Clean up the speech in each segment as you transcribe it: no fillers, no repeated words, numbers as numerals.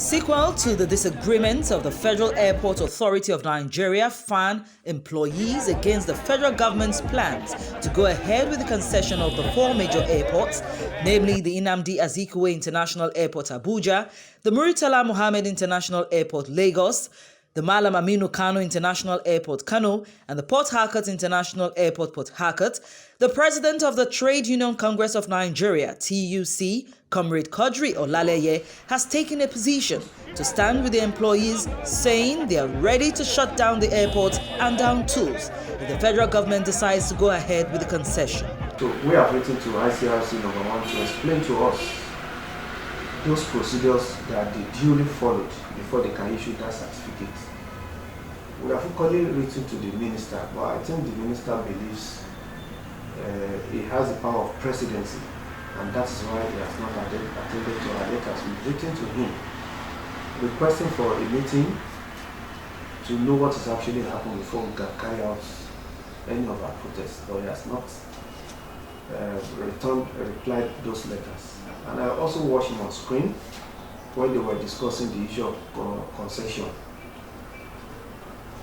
Sequel to the disagreements of the Federal Airport Authority of Nigeria FAN employees against the federal government's plans to go ahead with the concession of the four major airports, namely the Nnamdi Azikiwe International Airport Abuja, the Muritala Mohammed International Airport Lagos, the Malam Aminu Kano International Airport Kano, and the Port Harcourt International Airport Port Harcourt, the president of the Trade Union Congress of Nigeria, TUC, Comrade Quadri Olaleye, has taken a position to stand with the employees, saying they are ready to shut down the airports and down tools if the federal government decides to go ahead with the concession. So we have written to ICRC number 1 to explain to us those procedures that they duly followed before they can issue that certificate. We have equally written to the minister, but I think the minister believes he has the power of presidency, and that is why he has not attended to our letters. We've written to him requesting for a meeting to know what is actually happening before we can carry out any of our protests, but he has not replied those letters. And I also watched him on screen when they were discussing the issue of concession.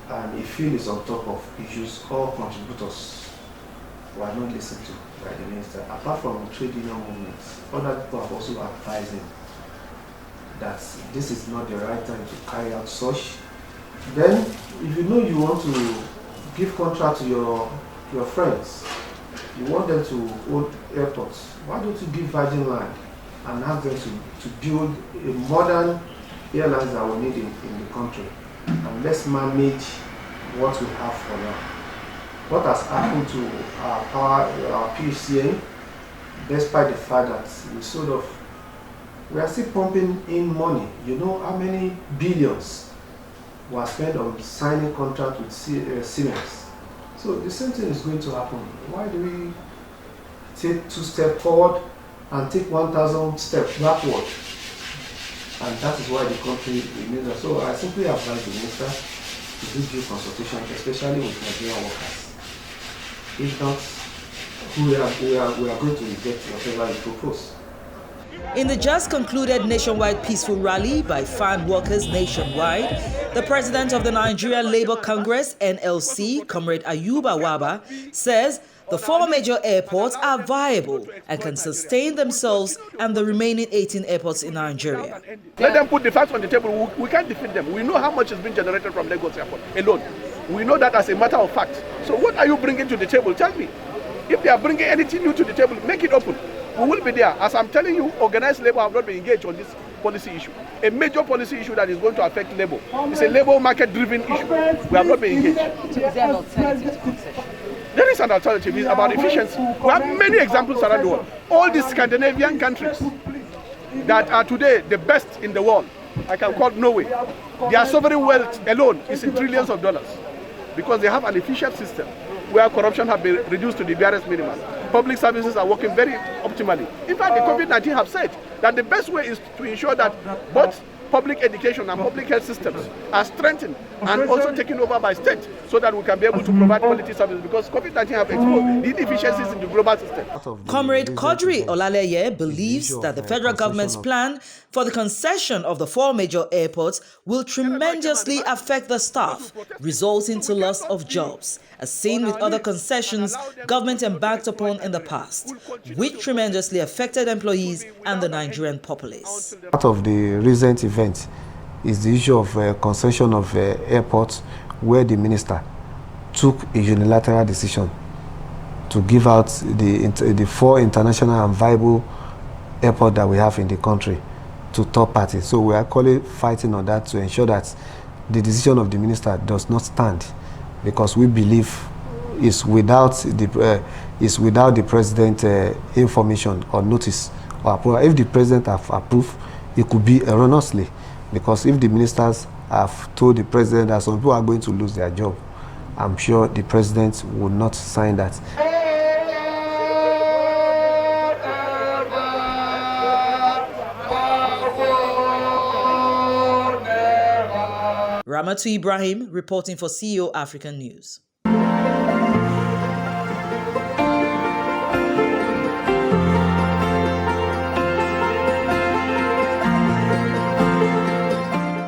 And he feels on top of issues all contributors were not listened to by the minister. Apart from trade union movements, other people have also advised him that this is not the right time to carry out such. Then, if you know you want to give contract to your friends, you want them to own airports, why don't you give Virgin Land and ask them to build a modern airlines that we need in the country, and let's manage what we have for now. What has happened to our PCA, despite the fact that we are still pumping in money. You know how many billions were spent on signing contract with Siemens. So the same thing is going to happen. Why do we take 2 steps forward and take 1,000 steps backward? And that is why the country remains. So I simply advise the minister to do due consultation, especially with Nigerian workers. If not, we are going to reject whatever you propose. In the just concluded nationwide peaceful rally by FAN workers nationwide, the president of the Nigerian Labour Congress, NLC, Comrade Ayuba Waba, says the 4 major airports are viable and can sustain themselves and the remaining 18 airports in Nigeria. Let them put the facts on the table. We can't defeat them. We know how much has been generated from Lagos Airport alone. We know that as a matter of fact. So what are you bringing to the table? Tell me. If they are bringing anything new to the table, make it open. We will be there. As I'm telling you, organized labor have not been engaged on this policy issue. A major policy issue that is going to affect labor. It's a labor market-driven issue. We have not been engaged. So is there an alternative to concession? There is an alternative. It's about efficiency. We have many examples around the world. All these Scandinavian countries that are today the best in the world, I can call Norway, their sovereign wealth alone is in trillions of dollars because they have an efficient system where corruption has been reduced to the barest minimum. Public services are working very optimally. In fact, the COVID-19 have said that the best way is to ensure that both public education and public health systems are strengthened and also taken over by state so that we can be able to provide quality services, because COVID-19 have exposed the inefficiencies in the global system. Comrade Quadri Olaleye believes that the federal government's plan for the concession of the 4 major airports will tremendously affect the staff, resulting to loss of jobs, as seen with other concessions government embarked upon in the past, which tremendously affected employees and the Nigerian populace. Part of the recent event is the issue of concession of airports, where the minister took a unilateral decision to give out the 4 international and viable airports that we have in the country to third parties. So we are actually fighting on that to ensure that the decision of the minister does not stand, because we believe is without the president information or notice or approval. If the president have approved, it could be erroneously, because if the ministers have told the president that some people are going to lose their job, I'm sure the president would not sign that. Ramatu Ibrahim reporting for CEO African News.